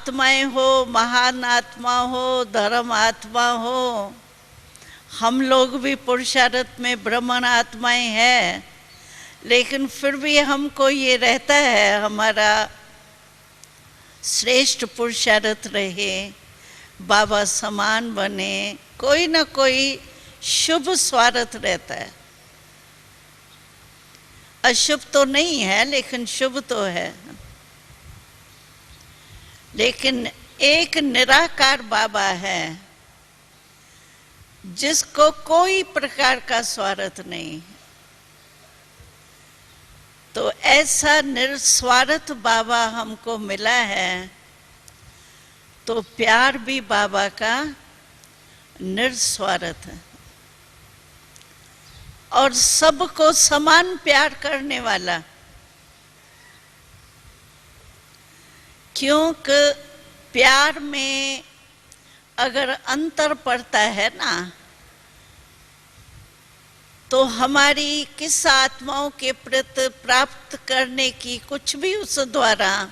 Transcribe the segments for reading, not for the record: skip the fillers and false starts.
आत्माएं हो, महान आत्मा हो, धर्म आत्मा हो, हम लोग भी पुरुषार्थ में ब्राह्मण आत्माएं हैं, लेकिन फिर भी हमको ये रहता है हमारा श्रेष्ठ पुरुषार्थ रहे, बाबा समान बने, कोई ना कोई शुभ स्वार्थ रहता है। अशुभ तो नहीं है लेकिन शुभ तो है। लेकिन एक निराकार बाबा है जिसको कोई प्रकार का स्वार्थ नहीं। तो ऐसा निस्वार्थ बाबा हमको मिला है, तो प्यार भी बाबा का निस्वार्थ है और सबको समान प्यार करने वाला। क्योंकि प्यार में अगर अंतर पड़ता है ना, तो हमारी किस आत्माओं के प्रति प्राप्त करने की, कुछ भी उस द्वारा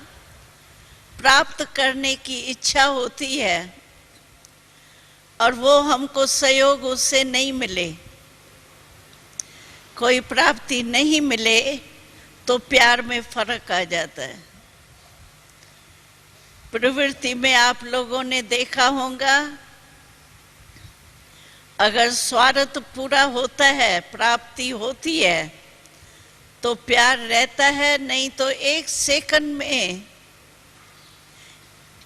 प्राप्त करने की इच्छा होती है और वो हमको सहयोग उससे नहीं मिले, कोई प्राप्ति नहीं मिले, तो प्यार में फर्क आ जाता है। प्रवृत्ति में आप लोगों ने देखा होगा, अगर स्वार्थ पूरा होता है, प्राप्ति होती है, तो प्यार रहता है, नहीं तो एक सेकंड में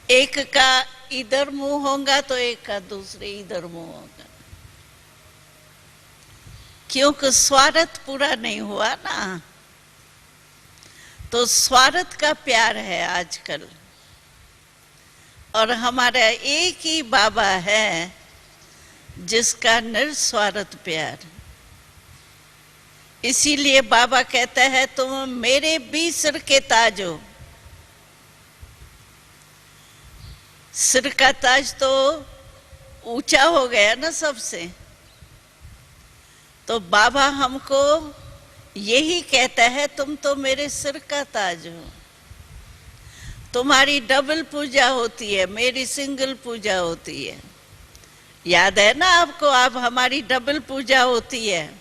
एक का इधर मुंह होगा तो एक का दूसरे इधर मुंह होगा, क्योंकि स्वार्थ पूरा नहीं हुआ ना। तो स्वार्थ का प्यार है आजकल, और हमारा एक ही बाबा है जिसका निस्वार्थ प्यार। इसीलिए बाबा कहता है तुम मेरे भी सिर के ताज हो। सिर का ताज तो ऊंचा हो गया ना सबसे, तो बाबा हमको यही कहता है तुम तो मेरे सिर का ताज हो। तुम्हारी डबल पूजा होती है, मेरी सिंगल पूजा होती है। याद है ना आपको, आप हमारी डबल पूजा होती है,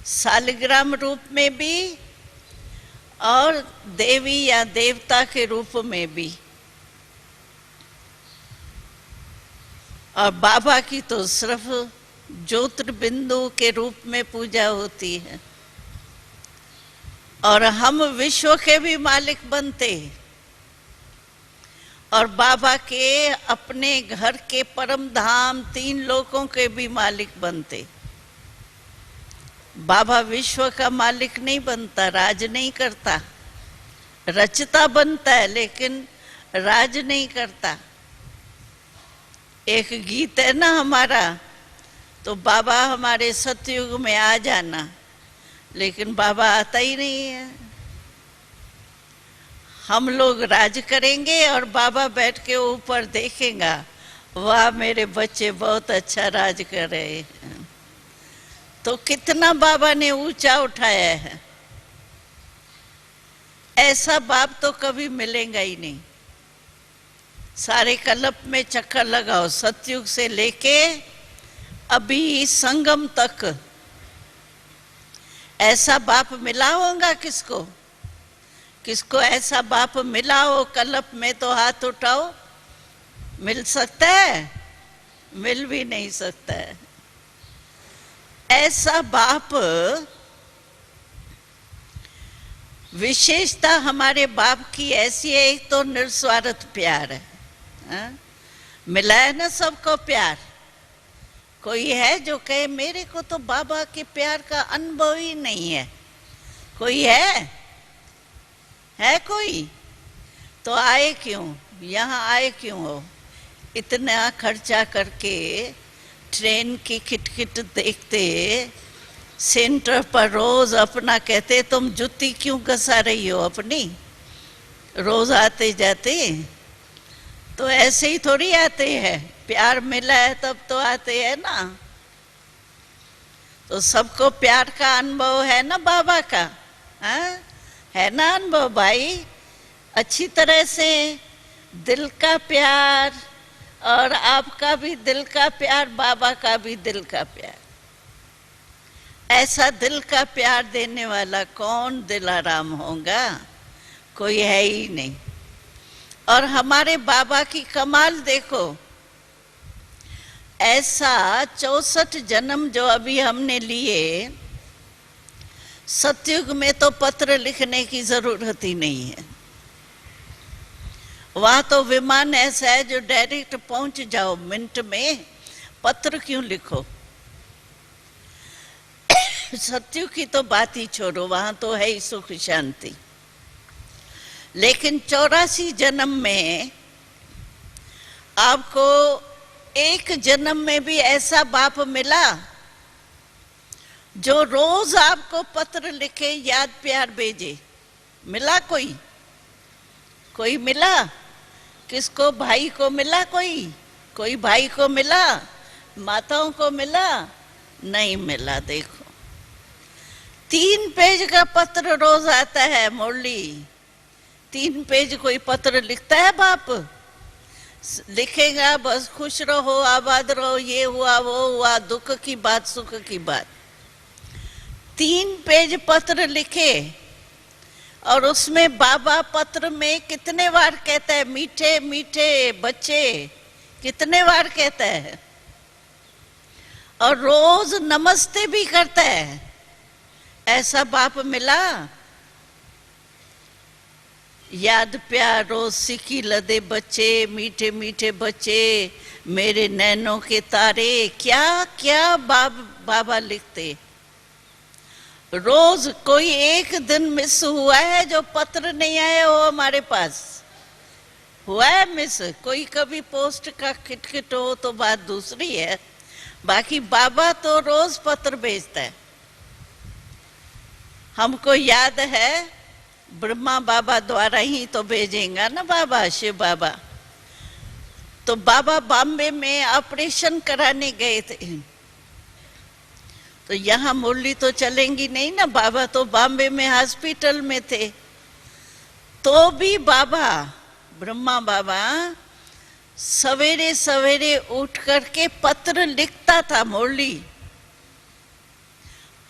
शालिग्राम रूप में भी और देवी या देवता के रूप में भी। और बाबा की तो सिर्फ ज्योतिर्बिंदु के रूप में पूजा होती है। और हम विश्व के भी मालिक बनते और बाबा के अपने घर के परम धाम 3 लोकों के भी मालिक बनते। बाबा विश्व का मालिक नहीं बनता, राज नहीं करता, रचता बनता है लेकिन राज नहीं करता। एक गीत है ना हमारा, तो बाबा हमारे सतयुग में आ जाना, लेकिन बाबा आता ही नहीं है। हम लोग राज करेंगे और बाबा बैठ के ऊपर देखेगा, वाह मेरे बच्चे बहुत अच्छा राज कर रहे हैं। तो कितना बाबा ने ऊंचा उठाया है। ऐसा बाप तो कभी मिलेगा ही नहीं। सारे कल्प में चक्कर लगाओ, सतयुग से लेके अभी संगम तक ऐसा बाप मिला होगा किसको? किसको ऐसा बाप मिला हो कल्प में तो हाथ उठाओ। मिल सकता है? मिल भी नहीं सकता है। ऐसा बाप, विशेषता हमारे बाप की ऐसी है, एक तो निस्वार्थ प्यार है। मिला है ना सबको प्यार। कोई है जो कहे मेरे को तो बाबा के प्यार का अनुभव ही नहीं है? कोई है कोई? तो आए क्यों, यहाँ आए क्यों हो? इतना खर्चा करके ट्रेन की खिटखिट देखते, सेंटर पर रोज अपना कहते तुम जुत्ती क्यों घसा रही हो अपनी, रोज आते जाते। तो ऐसे ही थोड़ी आते हैं, प्यार मिला है तब तो आते हैं ना। तो सबको प्यार का अनुभव है ना बाबा का, है ना अनुभव भाई? अच्छी तरह से दिल का प्यार, और आपका भी दिल का प्यार, बाबा का भी दिल का प्यार। ऐसा दिल का प्यार देने वाला कौन दिलाराम होगा? कोई है ही नहीं। और हमारे बाबा की कमाल देखो, ऐसा 64 जन्म जो अभी हमने लिए, सतयुग में तो पत्र लिखने की जरूरत ही नहीं है। वहां तो विमान ऐसा है जो डायरेक्ट पहुंच जाओ मिनट में, पत्र क्यों लिखो? सतयुग की तो बात ही छोड़ो, वहां तो है ही सुख शांति। लेकिन 84 जन्म में आपको एक जन्म में भी ऐसा बाप मिला जो रोज आपको पत्र लिखे, याद प्यार भेजे? मिला कोई? कोई मिला? किसको? भाई को मिला? कोई भाई को मिला? माताओं को मिला? नहीं मिला। देखो 3 पेज का पत्र रोज आता है मुरली। 3 पेज कोई पत्र लिखता है बाप? लिखेगा बस खुश रहो, आबाद रहो, ये हुआ वो हुआ, दुख की बात सुख की बात। 3 पेज पत्र लिखे, और उसमें बाबा पत्र में कितने बार कहता है मीठे मीठे बच्चे, कितने बार कहता है, और रोज नमस्ते भी करता है। ऐसा बाप मिला? याद प्यार रोज सिकी लदे बच्चे, मीठे मीठे बच्चे, मेरे नैनों के तारे, क्या क्या बाबा लिखते। रोज कोई एक दिन मिस हुआ है जो पत्र नहीं आया हो हमारे पास? हुआ है मिस? कोई कभी पोस्ट का खिटखिट हो तो बात दूसरी है, बाकी बाबा तो रोज पत्र भेजता है। हमको याद है ब्रह्मा बाबा द्वारा ही तो भेजेगा ना बाबा, शिव बाबा। तो बाबा बॉम्बे में ऑपरेशन कराने गए थे, तो यहाँ मुरली तो चलेंगी नहीं ना, बाबा तो बॉम्बे में हॉस्पिटल में थे। तो भी बाबा, ब्रह्मा बाबा सवेरे सवेरे उठ करके पत्र लिखता था मुरली।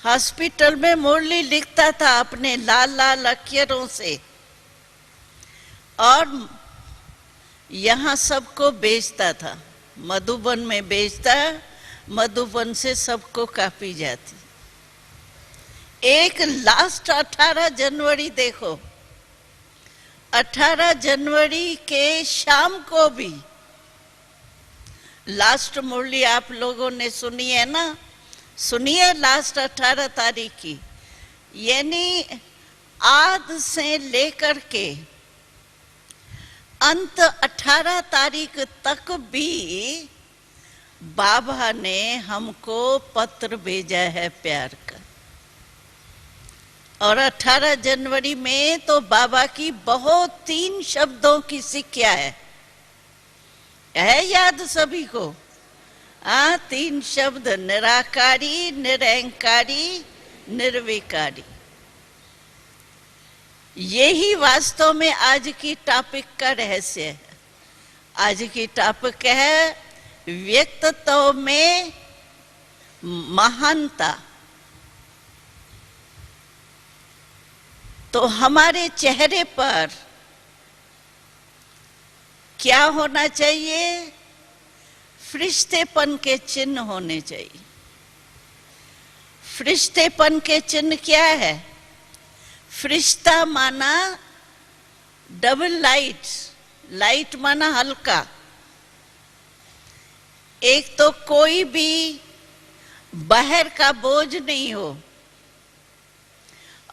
हॉस्पिटल में मुरली लिखता था अपने लाल लाल अक्षरों से, और यहाँ सबको बेचता था। मधुबन में बेचता, मधुबन से सबको कापी जाती। एक लास्ट 18 जनवरी देखो, 18 जनवरी के शाम को भी लास्ट मुरली आप लोगों ने सुनी है ना? सुनिए लास्ट 18 तारीख की, यानी आद से लेकर के अंत 18 तारीख तक भी बाबा ने हमको पत्र भेजा है प्यार का। और 18 जनवरी में तो बाबा की बहुत 3 शब्दों की सिक्का है याद सभी को? 3 शब्द, निराकारी, निरंकारी, निर्विकारी। यही वास्तव में आज की टॉपिक का रहस्य है। आज की टॉपिक है व्यक्तित्व में महानता। तो हमारे चेहरे पर क्या होना चाहिए? फरिश्तेपन के चिन्ह होने चाहिए। फरिश्तेपन के चिन्ह क्या है? फरिश्ता माना डबल लाइट, लाइट माना हल्का। एक तो कोई भी बाहर का बोझ नहीं हो,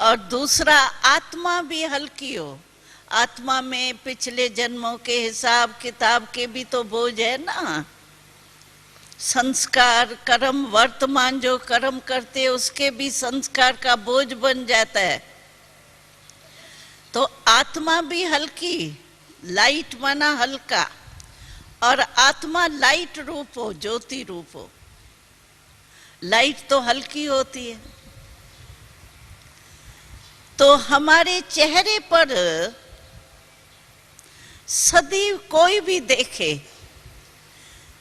और दूसरा आत्मा भी हल्की हो। आत्मा में पिछले जन्मों के हिसाब किताब के भी तो बोझ है ना। संस्कार, कर्म, वर्तमान जो कर्म करते उसके भी संस्कार का बोझ बन जाता है। तो आत्मा भी हल्की, लाइट माना हल्का, और आत्मा लाइट रूप हो, ज्योति रूप हो। लाइट तो हल्की होती है। तो हमारे चेहरे पर सदैव कोई भी देखे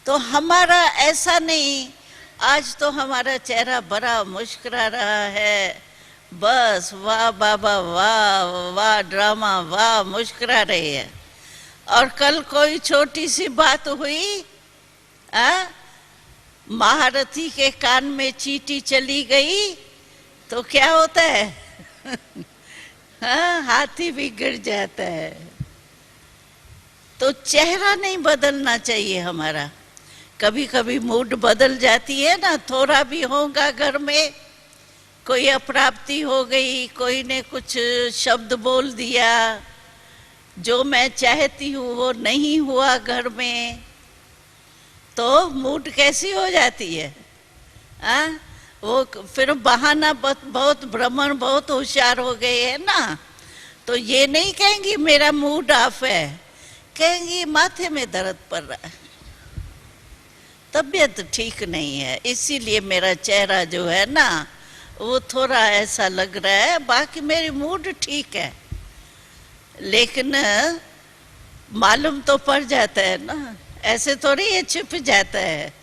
तो हमारा ऐसा नहीं, आज तो हमारा चेहरा बड़ा मुस्कुरा रहा है, बस वाह बाबा वाह वाह ड्रामा वाह मुस्कुरा रहे हैं, और कल कोई छोटी सी बात हुई, महारथी के कान में चींटी चली गई तो क्या होता है? हाथी भी गिर जाता है। तो चेहरा नहीं बदलना चाहिए हमारा। कभी कभी मूड बदल जाती है ना, थोड़ा भी होगा घर में, कोई अप्राप्ति हो गई, कोई ने कुछ शब्द बोल दिया, जो मैं चाहती हूँ वो नहीं हुआ घर में, तो मूड कैसी हो जाती है? वो फिर बहाना बहुत ब्राह्मण बहुत होशियार हो गए हैं ना, तो ये नहीं कहेंगी मेरा मूड ऑफ है, कहेंगी माथे में दर्द पड़ रहा है, तबीयत ठीक नहीं है, इसीलिए मेरा चेहरा जो है ना वो थोड़ा ऐसा लग रहा है, बाकी मेरी मूड ठीक है। लेकिन मालूम तो पड़ जाता है ना, ऐसे थोड़ी ये छिप जाता है,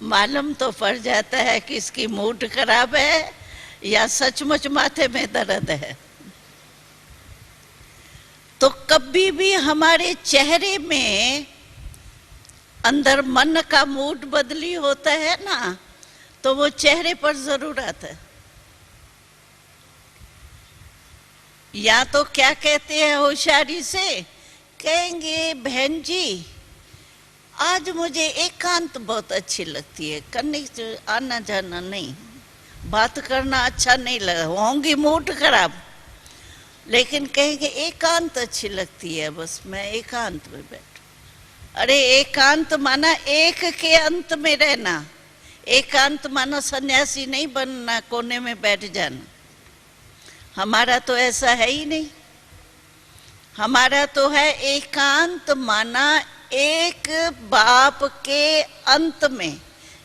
मालूम तो पड़ जाता है कि इसकी मूड खराब है या सचमुच माथे में दर्द है। तो कभी भी हमारे चेहरे में अंदर मन का मूड बदली होता है ना, तो वो चेहरे पर जरूर आता है। या तो क्या कहते हैं होशियारी से, कहेंगे बहन जी आज मुझे एकांत बहुत अच्छी लगती है, करने आना जाना नहीं, बात करना अच्छा नहीं लगा, होंगी मूड खराब, लेकिन कहेंगे एकांत अच्छी लगती है, बस मैं एकांत में बैठूं। अरे एकांत माना एक के अंत में रहना, एकांत माना सन्यासी नहीं बनना, कोने में बैठ जाना। हमारा तो ऐसा है ही नहीं, हमारा तो है एकांत माना एक बाप के अंत में,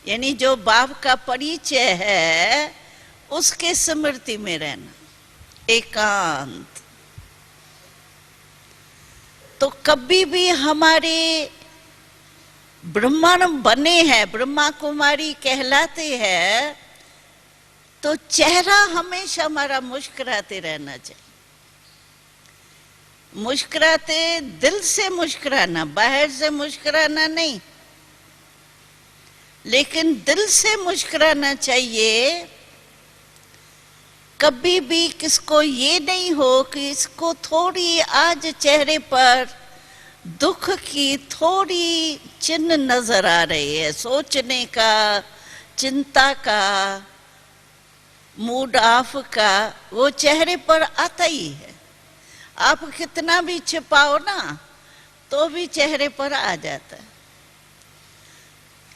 यानी जो बाप का परिचय है उसके स्मृति में रहना, एकांत। तो कभी भी हमारे ब्रह्मण बने हैं, ब्रह्मा कुमारी कहलाते हैं, तो चेहरा हमेशा हमारा मुस्कुराते रहना चाहिए। मुस्कुराते, दिल से मुस्कुराना, बाहर से मुस्कुराना नहीं, लेकिन दिल से मुस्कुराना चाहिए। कभी भी किसको ये नहीं हो कि इसको थोड़ी आज चेहरे पर दुख की थोड़ी चिन्ह नजर आ रही है, सोचने का, चिंता का, मूड ऑफ का, वो चेहरे पर आता ही है। आप कितना भी छिपाओ ना तो भी चेहरे पर आ जाता है।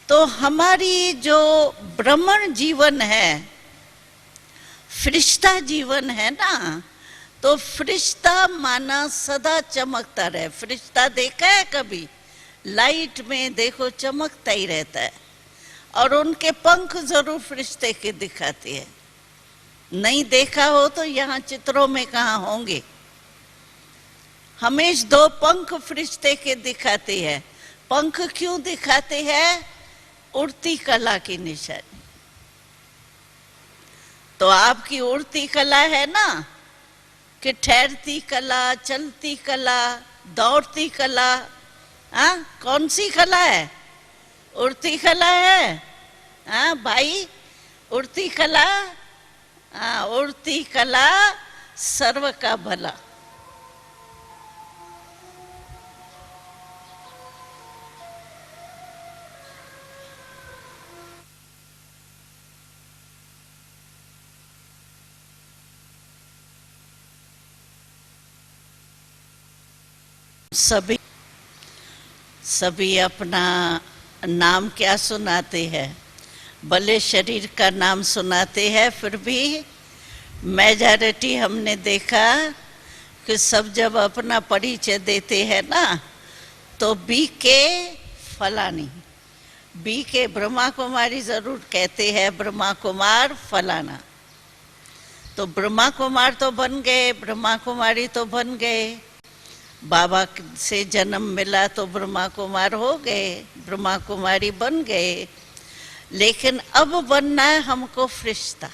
तो हमारी जो ब्राह्मण जीवन है, फरिश्ता जीवन है ना, तो फरिश्ता माना सदा चमकता रहे। फरिश्ता देखा है कभी? लाइट में देखो चमकता ही रहता है, और उनके पंख जरूर फरिश्ते के दिखाते हैं। नहीं देखा हो तो यहाँ चित्रों में कहाँ होंगे, हमेश दो पंख फरिश्ते के दिखाते हैं। पंख क्यों दिखाते हैं? उड़ती कला की निशानी। तो आपकी उड़ती कला है ना, कि ठहरती कला, चलती कला, दौड़ती कला, कौन सी कला है? उड़ती कला है। भाई उड़ती कला, उड़ती कला सर्व का भला। सभी अपना नाम क्या सुनाते हैं, भले शरीर का नाम सुनाते हैं, फिर भी मेजॉरिटी हमने देखा कि सब जब अपना परिचय देते हैं ना, तो बी के फलानी, बी के ब्रह्मा कुमारी जरूर कहते हैं, ब्रह्मा कुमार फलाना। तो ब्रह्मा कुमार तो बन गए, ब्रह्मा कुमारी तो बन गए, बाबा से जन्म मिला तो ब्रह्मा कुमार हो गए, ब्रह्मा कुमारी बन गए, लेकिन अब बनना है हमको फरिश्ता।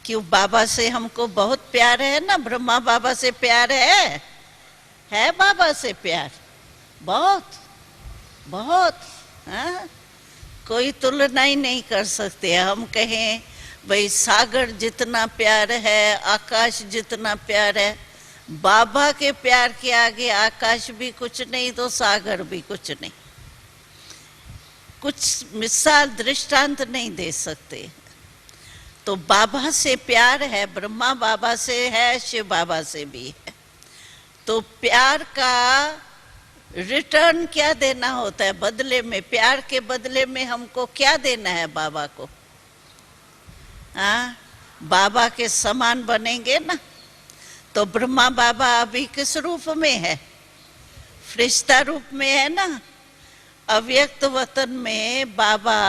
क्यों? बाबा से हमको बहुत प्यार है ना, ब्रह्मा बाबा से प्यार है बाबा से प्यार बहुत बहुत, हाँ? कोई तुलना ही नहीं कर सकते। हम कहें भाई सागर जितना प्यार है, आकाश जितना प्यार है, बाबा के प्यार के आगे आकाश भी कुछ नहीं तो सागर भी कुछ नहीं। कुछ मिसाल दृष्टांत नहीं दे सकते। तो बाबा से प्यार है, ब्रह्मा बाबा से है, शिव बाबा से भी है। तो प्यार का रिटर्न क्या देना होता है बदले में? प्यार के बदले में हमको क्या देना है बाबा को? हाँ, बाबा के समान बनेंगे ना। तो ब्रह्मा बाबा अभी किस रूप में है? फरिश्ता रूप में है ना। अव्यक्त वतन में बाबा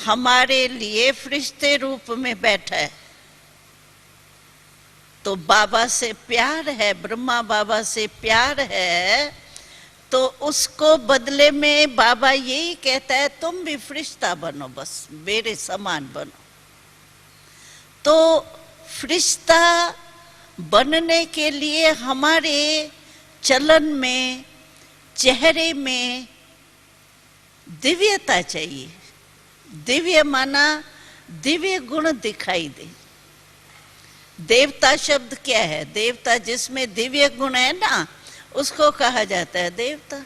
हमारे लिए फरिश्ते रूप में बैठा है। तो बाबा से प्यार है, ब्रह्मा बाबा से प्यार है, तो उसको बदले में बाबा यही कहता है तुम भी फरिश्ता बनो, बस मेरे समान बनो। तो फरिश्ता बनने के लिए हमारे चलन में, चेहरे में दिव्यता चाहिए। दिव्य माना दिव्य गुण दिखाई दे। देवता शब्द क्या है? देवता जिसमें दिव्य गुण है ना, उसको कहा जाता है देवता।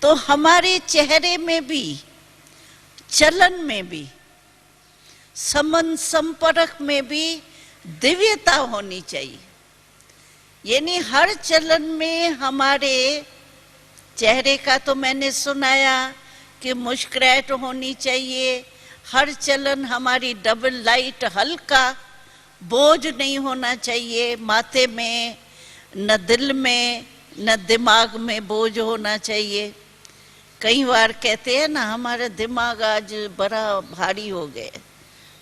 तो हमारे चेहरे में भी, चलन में भी, संबंध संपर्क में भी दिव्यता होनी चाहिए। यानी हर चलन में हमारे चेहरे का तो मैंने सुनाया कि मुस्कुराहट होनी चाहिए। हर चलन हमारी डबल लाइट, हल्का, बोझ नहीं होना चाहिए माथे में, न दिल में, न दिमाग में बोझ होना चाहिए। कई बार कहते हैं ना हमारा दिमाग आज बड़ा भारी हो गया।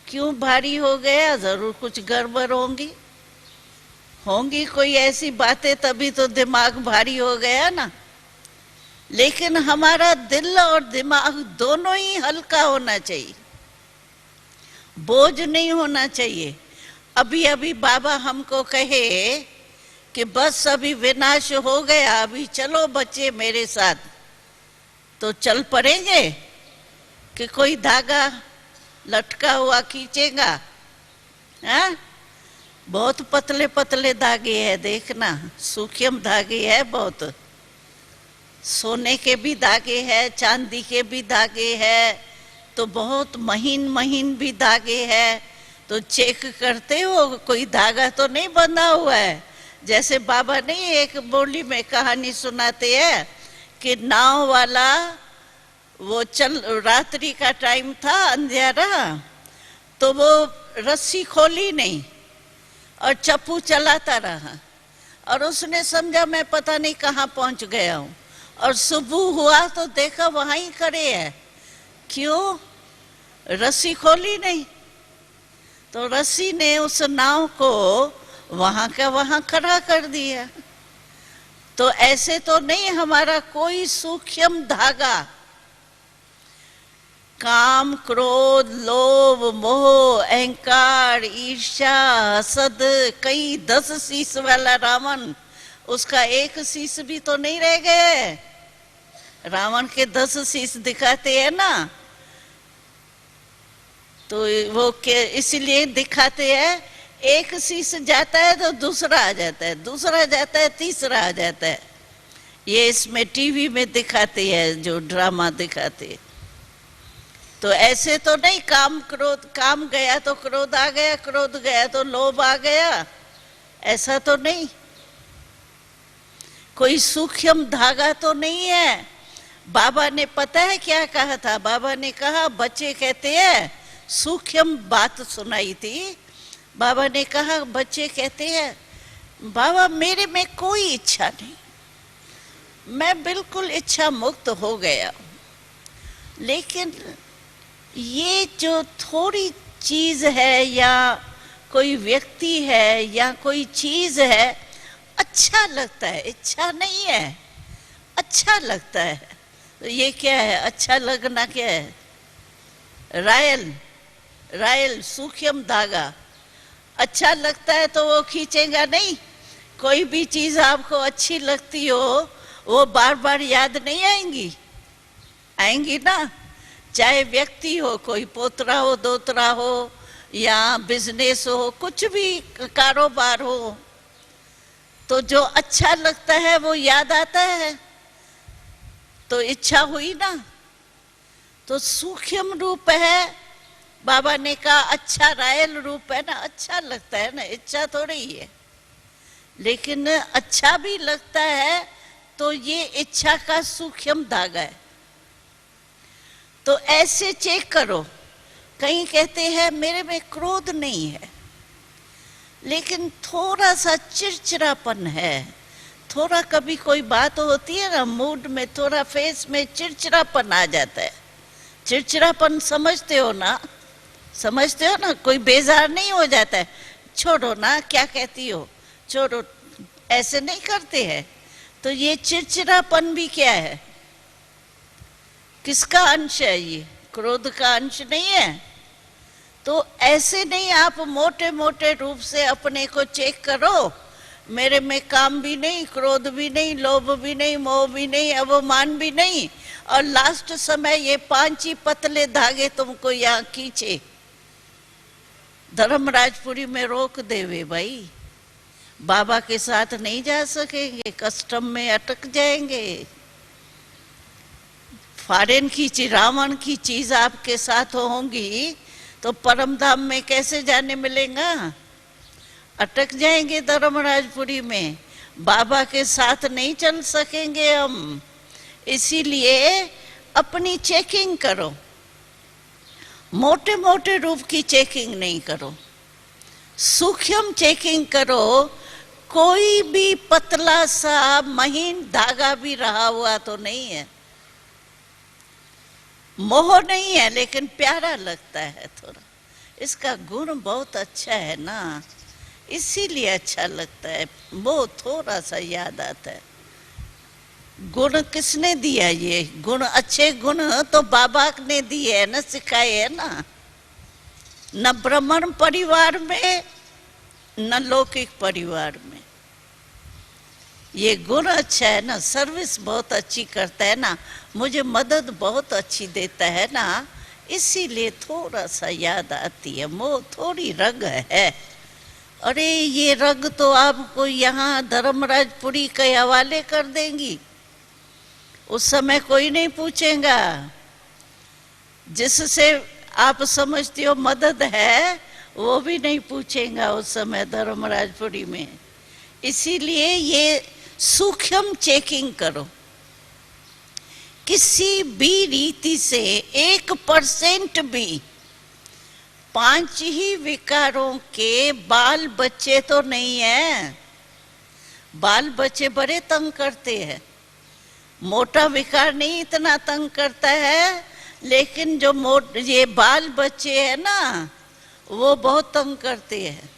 क्यों भारी हो गया? जरूर कुछ गड़बड़ होंगी कोई ऐसी बातें, तभी तो दिमाग भारी हो गया ना। लेकिन हमारा दिल और दिमाग दोनों ही हल्का होना चाहिए, बोझ नहीं होना चाहिए। अभी अभी बाबा हमको कहे कि बस अभी विनाश हो गया, अभी चलो बच्चे मेरे साथ, तो चल पड़ेंगे कि कोई धागा लटका हुआ खींचेगा? हाँ, बहुत पतले पतले धागे है, देखना सूक्ष्म धागे है बहुत। सोने के भी धागे है, चांदी के भी धागे है, तो बहुत महीन महीन भी धागे है। तो चेक करते हो कोई धागा तो नहीं बंधा हुआ है। जैसे बाबा नहीं एक बोली में कहानी सुनाते हैं कि नाव वाला वो रात्रि का टाइम था, अंधेरा, तो वो रस्सी खोली नहीं और चप्पू चलाता रहा, और उसने समझा मैं पता नहीं कहाँ पहुंच गया हूँ। और सुबह हुआ तो देखा वहां ही खड़े है। क्यों? रस्सी खोली नहीं। तो रस्सी ने उस नाव को वहां का वहां खड़ा कर दिया। तो ऐसे तो नहीं हमारा कोई सूक्ष्म धागा, काम, क्रोध, लोभ, मोह, अहंकार, ईर्ष्या, हसद, कई 10 शीश वाला रावण, उसका एक शीश भी तो नहीं रह गए। रावण के 10 शीश दिखाते हैं ना, तो वो इसलिए दिखाते हैं, एक शीश जाता है तो दूसरा आ जाता है, दूसरा जाता है तीसरा आ जाता है। ये इसमें टीवी में दिखाते हैं, जो ड्रामा दिखाते हैं। तो ऐसे तो नहीं काम क्रोध, काम गया तो क्रोध आ गया, क्रोध गया तो लोभ आ गया, ऐसा तो नहीं। कोई सूक्ष्म धागा तो नहीं है। बाबा ने पता है क्या कहा था? बाबा ने कहा, बच्चे कहते हैं, सूक्ष्म बात सुनाई थी। बाबा ने कहा, बच्चे कहते हैं बाबा मेरे में कोई इच्छा नहीं, मैं बिल्कुल इच्छा मुक्त हो गया। लेकिन ये जो थोड़ी चीज है, या कोई व्यक्ति है, या कोई चीज है, अच्छा लगता है, इच्छा नहीं है, अच्छा लगता है। तो ये क्या है, अच्छा लगना क्या है? रायल, रायल सूक्ष्म धागा। अच्छा लगता है तो वो खींचेगा नहीं। कोई भी चीज आपको अच्छी लगती हो वो बार बार याद नहीं आएंगी, आएंगी ना। चाहे व्यक्ति हो, कोई पोतरा हो, दोतरा हो, या बिजनेस हो, कुछ भी कारोबार हो, तो जो अच्छा लगता है वो याद आता है, तो इच्छा हुई ना। तो सूक्ष्म रूप है, बाबा ने कहा अच्छा रायल रूप है ना, अच्छा लगता है ना, इच्छा थोड़ी है। लेकिन अच्छा भी लगता है तो ये इच्छा का सूक्ष्म धागा है। तो ऐसे चेक करो। कहीं कहते हैं मेरे में क्रोध नहीं है, लेकिन थोड़ा सा चिड़चिड़ापन है, थोड़ा कभी कोई बात होती है ना, मूड में थोड़ा फेस में चिड़चिड़ापन आ जाता है। चिड़चिड़ापन समझते हो ना, समझते हो ना, कोई बेजार नहीं हो जाता है, छोड़ो ना क्या कहती हो, छोड़ो, ऐसे नहीं करते हैं। तो ये चिड़चिड़ापन भी क्या है, किसका अंश है? ये क्रोध का अंश नहीं है। तो ऐसे नहीं आप मोटे मोटे रूप से अपने को चेक करो, मेरे में काम भी नहीं, क्रोध भी नहीं, लोभ भी नहीं, मोह भी नहीं, अवमान भी नहीं, और लास्ट समय ये 5 ही पतले धागे तुमको यहाँ खींचे, धर्मराजपुरी में रोक देवे भाई, बाबा के साथ नहीं जा सकेंगे, कस्टम में अटक जाएंगे। फॉरेन की चीज, रावण की चीज आपके साथ होंगी तो परम धाम में कैसे जाने मिलेगा? अटक जाएंगे धर्मराजपुरी में, बाबा के साथ नहीं चल सकेंगे हम। इसीलिए अपनी चेकिंग करो, मोटे मोटे रूप की चेकिंग नहीं करो, सूक्ष्म चेकिंग करो। कोई भी पतला सा महीन धागा भी रहा हुआ तो नहीं है, मोह नहीं है, लेकिन प्यारा लगता है थोड़ा, इसका गुण बहुत अच्छा है ना, इसीलिए अच्छा लगता है। वो थोड़ा सा याद आता है। गुण किसने दिया? ये गुण, अच्छे गुण तो बाबा ने दिए है ना, सिखाए है ना। न ब्राह्मण परिवार में न लौकिक परिवार में। ये गुण अच्छा है ना, सर्विस बहुत अच्छी करता है ना, मुझे मदद बहुत अच्छी देता है ना, इसीलिए थोड़ा सा याद आती है। वो थोड़ी रग है। अरे ये रग तो आपको यहाँ धर्मराजपुरी के हवाले कर देंगी, उस समय कोई नहीं पूछेगा। जिससे आप समझती हो मदद है वो भी नहीं पूछेगा उस समय धर्मराजपुरी में। इसीलिए ये सूक्ष्म चेकिंग करो। किसी भी रीति से 1% भी 5 ही विकारों के बाल बच्चे तो नहीं है। बाल बच्चे बड़े तंग करते हैं, मोटा विकार नहीं इतना तंग करता है, लेकिन जो ये बाल बच्चे हैं ना वो बहुत तंग करते हैं।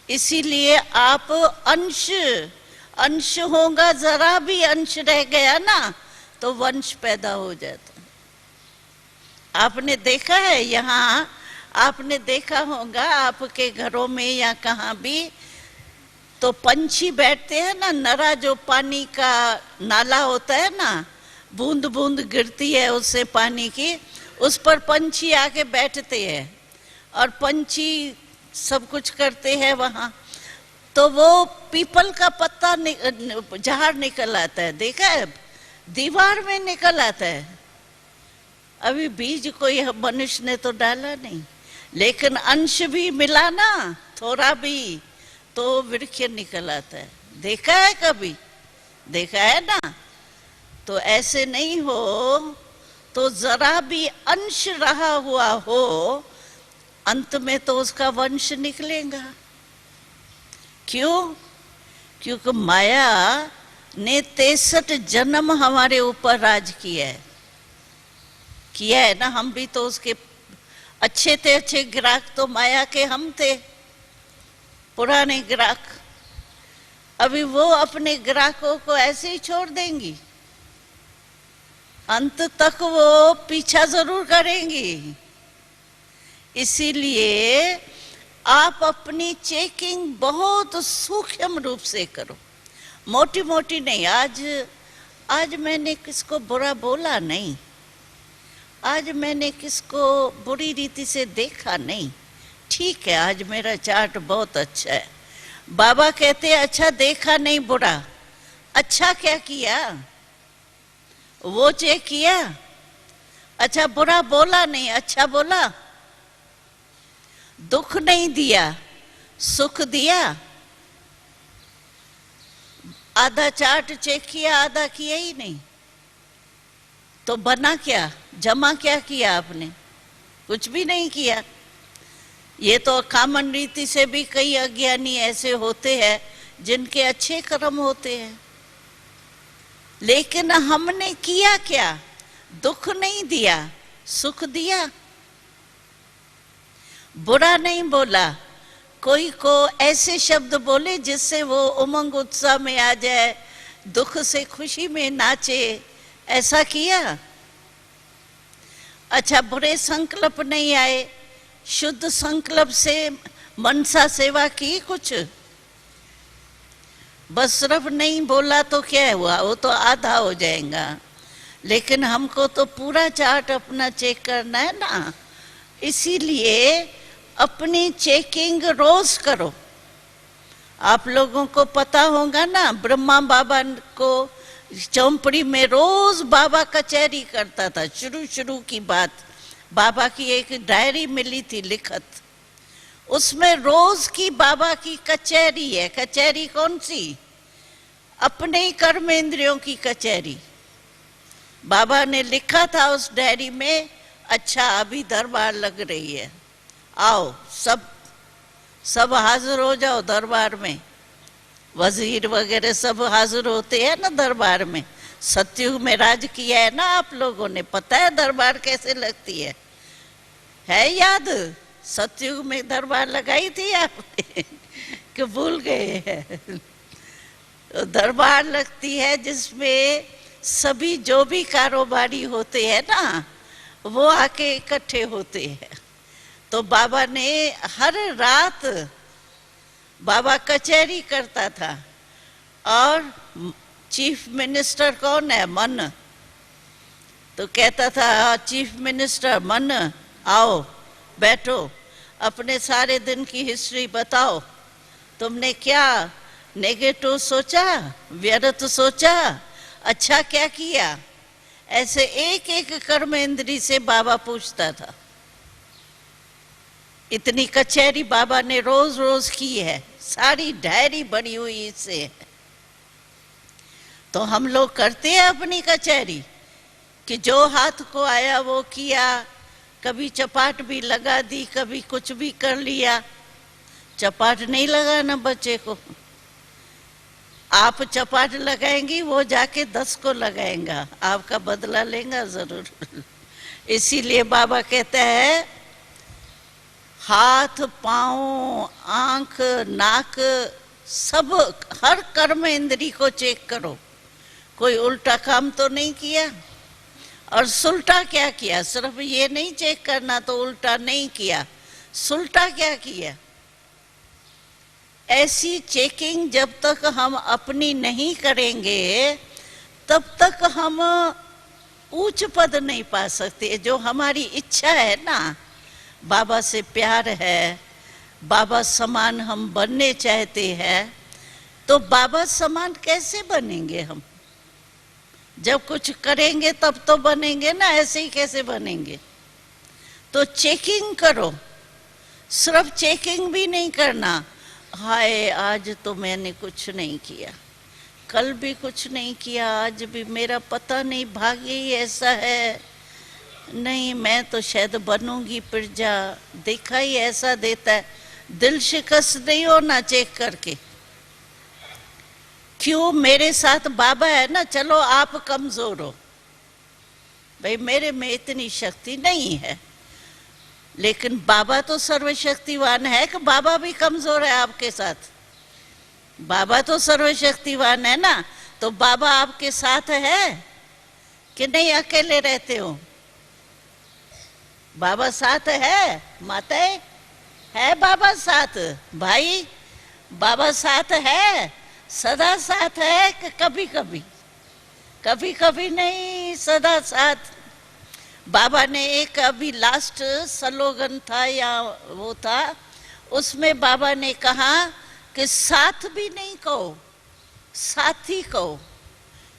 इसीलिए आप अंश होगा, जरा भी अंश रह गया ना तो वंश पैदा हो जाता। आपने देखा है, यहाँ आपने देखा होगा आपके घरों में या कहाँ भी, तो पंछी बैठते हैं ना, नरा जो पानी का नाला होता है ना, बूंद बूंद गिरती है उससे पानी की, उस पर पंछी आके बैठते हैं और पंछी सब कुछ करते हैं वहाँ। तो वो पीपल का पत्ता झाड़ निकल आता है, देखा है, दीवार में निकल आता है। अभी बीज कोई मनुष्य ने तो डाला नहीं, लेकिन अंश भी मिला ना थोड़ा भी, तो वृक्ष निकल आता है। देखा है कभी? देखा है ना। तो ऐसे नहीं हो तो जरा भी अंश रहा हुआ हो, अंत में तो उसका वंश निकलेगा। क्यों? क्योंकि माया ने 63 जन्म हमारे ऊपर राज किया है ना। हम भी तो उसके अच्छे थे, अच्छे ग्राहक तो माया के हम थे, पुराने ग्राहक। अभी वो अपने ग्राहकों को ऐसे ही छोड़ देंगी? अंत तक वो पीछा जरूर करेंगी। इसीलिए आप अपनी चेकिंग बहुत सूक्ष्म रूप से करो, मोटी मोटी नहीं। आज मैंने किसको बुरा बोला नहीं, आज मैंने किसको बुरी रीति से देखा नहीं, ठीक है, आज मेरा चार्ट बहुत अच्छा है। बाबा कहते हैं अच्छा देखा नहीं बुरा, अच्छा क्या किया वो चेक किया। अच्छा बुरा बोला नहीं, अच्छा बोला। दुख नहीं दिया, सुख दिया। आधा चार्ट चेक किया, आधा किया ही नहीं, तो बना क्या, जमा क्या किया आपने? कुछ भी नहीं किया। ये तो कामन रीति से भी कई अज्ञानी ऐसे होते हैं जिनके अच्छे कर्म होते हैं, लेकिन हमने किया क्या? दुख नहीं दिया, सुख दिया। बुरा नहीं बोला, कोई को ऐसे शब्द बोले जिससे वो उमंग उत्साह में आ जाए, दुख से खुशी में नाचे, ऐसा किया। अच्छा बुरे संकल्प नहीं आए, शुद्ध संकल्प से मनसा सेवा की कुछ? बस सिर्फ नहीं बोला तो क्या हुआ, वो तो आधा हो जाएगा। लेकिन हमको तो पूरा चार्ट अपना चेक करना है ना, इसीलिए अपनी चेकिंग रोज करो। आप लोगों को पता होगा ना, ब्रह्मा बाबा को चौपड़ी में रोज बाबा कचहरी करता था। शुरू की बात, बाबा की एक डायरी मिली थी लिखत, उसमें रोज की बाबा की कचहरी है। कचहरी कौन सी? अपने ही कर्मेंद्रियों की कचहरी। बाबा ने लिखा था उस डायरी में, अच्छा अभी दरबार लग रही है, आओ सब हाजिर हो जाओ दरबार में। वजीर वगैरह सब हाजिर होते हैं ना दरबार में। सतयुग में राज किया है ना आप लोगों ने, पता है दरबार कैसे लगती है याद? सतयुग में दरबार लगाई थी आपने कि भूल गए हैं? तो दरबार लगती है जिसमें सभी जो भी कारोबारी होते हैं ना, वो आके इकट्ठे होते हैं। तो बाबा ने हर रात बाबा कचहरी करता था, और चीफ मिनिस्टर कौन है? मन। तो कहता था चीफ मिनिस्टर मन आओ बैठो, अपने सारे दिन की हिस्ट्री बताओ, तुमने क्या नेगेटिव सोचा, व्यर्थ सोचा, अच्छा क्या किया? ऐसे एक एक कर्मेंद्री से बाबा पूछता था। इतनी कचहरी बाबा ने रोज रोज की है, सारी डायरी बनी हुई इससे है। तो हम लोग करते हैं अपनी कचहरी कि जो हाथ को आया वो किया, कभी चपाट भी लगा दी, कभी कुछ भी कर लिया। चपाट नहीं लगाना बच्चे को, आप चपाट लगाएंगी वो जाके 10 को लगाएगा, आपका बदला लेगा जरूर। इसीलिए बाबा कहता है हाथ पांव आंख नाक सब, हर कर्म इंद्री को चेक करो, कोई उल्टा काम तो नहीं किया। और सुलटा क्या किया? सिर्फ ये नहीं चेक करना तो उल्टा नहीं किया, सुलटा क्या किया? ऐसी चेकिंग जब तक हम अपनी नहीं करेंगे तब तक हम उच्च पद नहीं पा सकते। जो हमारी इच्छा है ना, बाबा से प्यार है, बाबा समान हम बनने चाहते हैं, तो बाबा समान कैसे बनेंगे हम? जब कुछ करेंगे तब तो बनेंगे ना, ऐसे ही कैसे बनेंगे? तो चेकिंग करो, सिर्फ चेकिंग भी नहीं करना, हाय आज तो मैंने कुछ नहीं किया, कल भी कुछ नहीं किया, आज भी मेरा पता नहीं भाग्य ही ऐसा है, नहीं मैं तो शायद बनूंगी प्रजा, देखा ही ऐसा देता है। दिल शिकस्त नहीं होना चेक करके, क्यों? मेरे साथ बाबा है ना, चलो आप कमजोर हो, भाई मेरे में इतनी शक्ति नहीं है, लेकिन बाबा तो सर्वशक्तिवान है कि बाबा भी कमजोर है आपके साथ। बाबा तो सर्वशक्तिवान है ना, तो बाबा आपके साथ है कि नहीं, अकेले रहते हो? बाबा साथ है? माताएं है बाबा साथ? भाई बाबा साथ है, सदा साथ है कि कभी कभी? कभी कभी नहीं, सदा साथ। बाबा ने एक अभी लास्ट स्लोगन था या वो था, उसमें बाबा ने कहा कि साथ भी नहीं कहो, साथी कहो।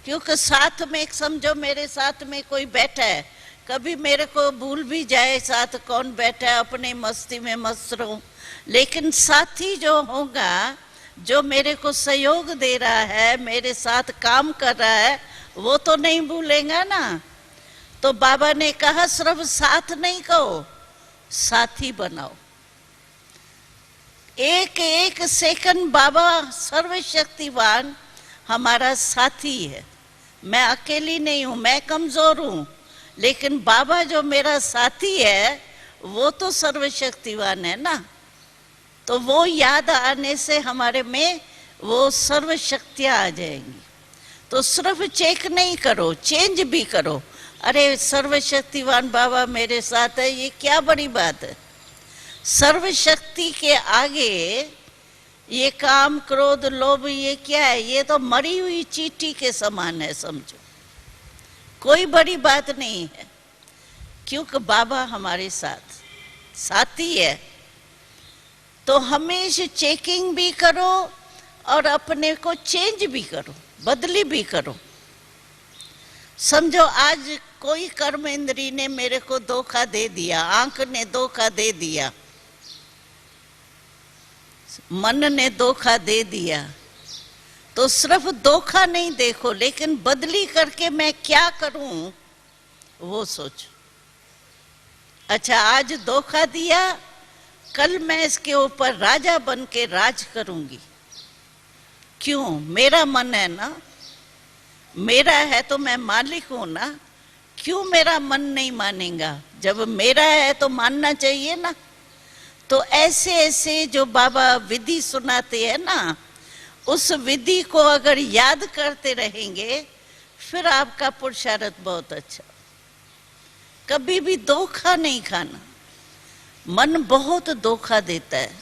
क्योंकि साथ में, समझो मेरे साथ में कोई बैठा है, कभी मेरे को भूल भी जाए साथ कौन बैठा है, अपने मस्ती में मस्त रहूं, लेकिन साथी जो होगा, जो मेरे को सहयोग दे रहा है, मेरे साथ काम कर रहा है, वो तो नहीं भूलेगा ना। तो बाबा ने कहा सिर्फ साथ नहीं कहो, साथी बनाओ। एक एक सेकंड बाबा सर्वशक्तिवान हमारा साथी है। मैं अकेली नहीं हूं, मैं कमजोर हूं, लेकिन बाबा जो मेरा साथी है वो तो सर्वशक्तिवान है ना। तो वो याद आने से हमारे में वो सर्वशक्तियां आ जाएंगी। तो सिर्फ चेक नहीं करो, चेंज भी करो। अरे सर्वशक्तिवान बाबा मेरे साथ है, ये क्या बड़ी बात है। सर्वशक्ति के आगे ये काम क्रोध लोभ ये क्या है, ये तो मरी हुई चींटी के समान है, समझो, कोई बड़ी बात नहीं है। क्योंकि बाबा हमारे साथ साथी है। तो हमेशा चेकिंग भी करो और अपने को चेंज भी करो, बदली भी करो। समझो आज कोई कर्म इंद्री ने मेरे को धोखा दे दिया, आंख ने धोखा दे दिया, मन ने धोखा दे दिया, तो सिर्फ धोखा नहीं देखो, लेकिन बदली करके मैं क्या करूं वो सोचो। अच्छा आज धोखा दिया, कल मैं इसके ऊपर राजा बन के राज करूंगी। क्यों? मेरा मन है ना, मेरा है तो मैं मालिक हूं ना। क्यों मेरा मन नहीं मानेगा? जब मेरा है तो मानना चाहिए ना। तो ऐसे ऐसे जो बाबा विधि सुनाते हैं ना, उस विधि को अगर याद करते रहेंगे, फिर आपका पुरुषार्थ बहुत अच्छा। कभी भी धोखा नहीं खाना, मन बहुत धोखा देता है।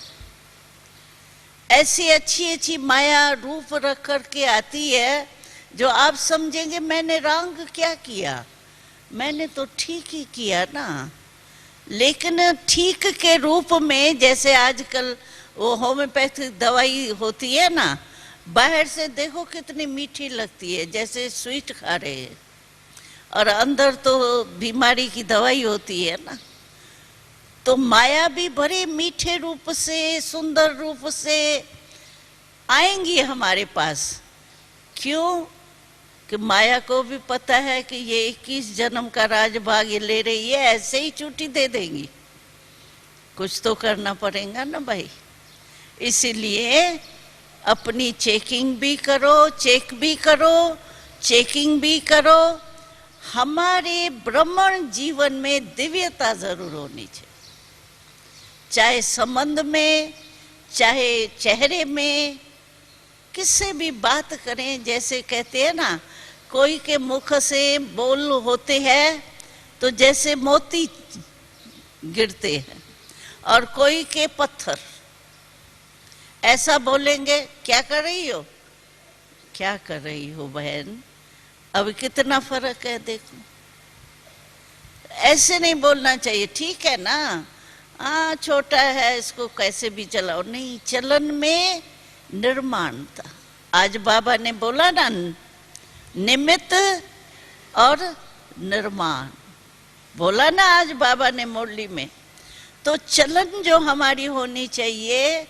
ऐसी अच्छी अच्छी माया रूप रख करके आती है, जो आप समझेंगे मैंने रंग क्या किया, मैंने तो ठीक ही किया ना। लेकिन ठीक के रूप में, जैसे आजकल वो होम्योपैथिक दवाई होती है ना, बाहर से देखो कितनी मीठी लगती है, जैसे स्वीट खा रहे हैं, और अंदर तो बीमारी की दवाई होती है ना। तो माया भी बड़े मीठे रूप से, सुंदर रूप से आएंगी हमारे पास। क्यों? कि माया को भी पता है कि ये 21 जन्म का राजभाग ले रही है, ऐसे ही छुट्टी दे देंगी। कुछ तो करना पड़ेगा ना भाई। इसीलिए अपनी चेकिंग भी करो, चेक भी करो, चेकिंग भी करो। हमारे ब्राह्मण जीवन में दिव्यता जरूर होनी चाहिए, चाहे संबंध में, चाहे चेहरे में, किससे भी बात करें। जैसे कहते हैं ना, कोई के मुख से बोल होते हैं तो जैसे मोती गिरते हैं, और कोई के पत्थर। ऐसा बोलेंगे, क्या कर रही हो, क्या कर रही हो बहन, अब कितना फर्क है देखो। ऐसे नहीं बोलना चाहिए, ठीक है ना, हाँ छोटा है इसको कैसे भी चलाओ। नहीं, चलन में निर्माणता। आज बाबा ने बोला ना, निमित्त और निर्माण बोला ना आज बाबा ने मुरली में। तो चलन जो हमारी होनी चाहिए,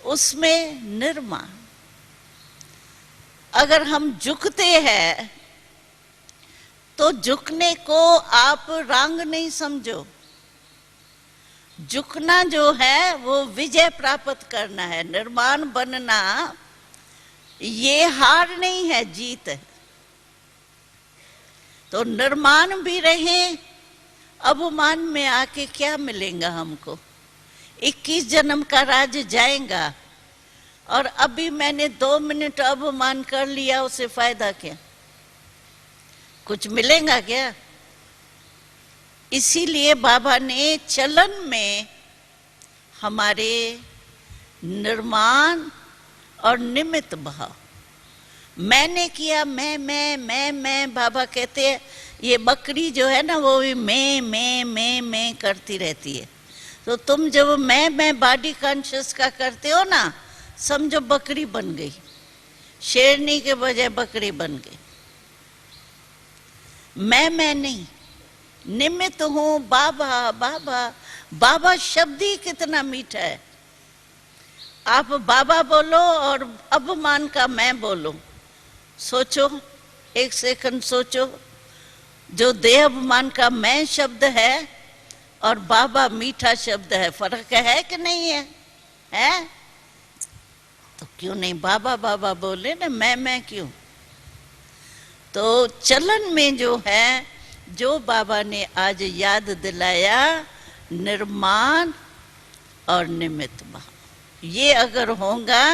उसमें निर्माण। अगर हम झुकते हैं तो झुकने को आप रांग नहीं समझो। झुकना जो है वो विजय प्राप्त करना है। निर्माण बनना ये हार नहीं है, जीत है। तो निर्माण भी रहे। अवमान में आके क्या मिलेगा हमको? 21 जन्म का राज जाएगा और अभी मैंने 2 मिनट अवमान कर लिया, उसे फायदा क्या? कुछ मिलेगा क्या? इसीलिए बाबा ने चलन में हमारे निर्माण और निमित्त भाव, मैंने किया, मैं बाबा कहते हैं ये बकरी जो है ना वो भी मैं करती रहती है। तो तुम जब मैं बॉडी कॉन्शियस का करते हो ना, समझो बकरी बन गई, शेरनी के बजाय बकरी बन गई। मैं नहीं, निमित्त हूं। बाबा बाबा बाबा शब्द ही कितना मीठा है। आप बाबा बोलो और अपमान का मैं बोलो, सोचो, 1 सेकंड सोचो। जो देह अपमान का मैं शब्द है और बाबा मीठा शब्द है, फर्क है कि नहीं है? है तो क्यों नहीं बाबा बाबा बोले ना, मैं क्यों? तो चलन में जो है, जो बाबा ने आज याद दिलाया, निर्माण और निमित्त भाव, ये अगर होगा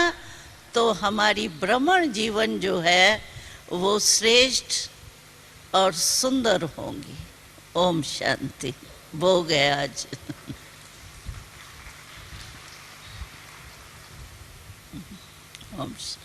तो हमारी ब्रह्मण जीवन जो है वो श्रेष्ठ और सुंदर होंगी। ओम शांति। वो गया आज। ओम शांति।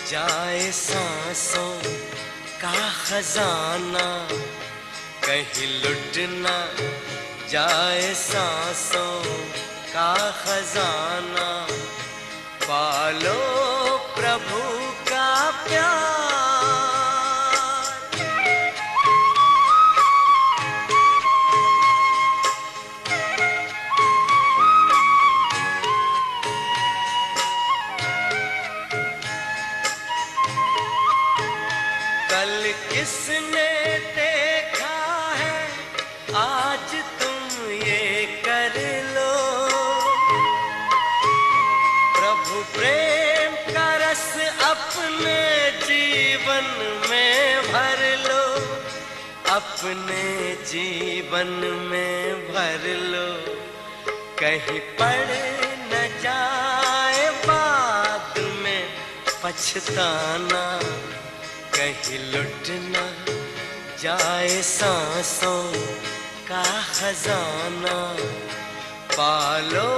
जाए सांसों का खजाना, कहीं लुट ना जाए सांसों का खजाना। पालो प्रभु का प्यार। कल किसने देखा है, आज तुम ये कर लो। प्रभु प्रेम का रस अपने जीवन में भर लो, अपने जीवन में भर लो। कहीं पड़ न जाए बाद में पछताना, कहीं लुट न जाए सांसों का खजाना। पालो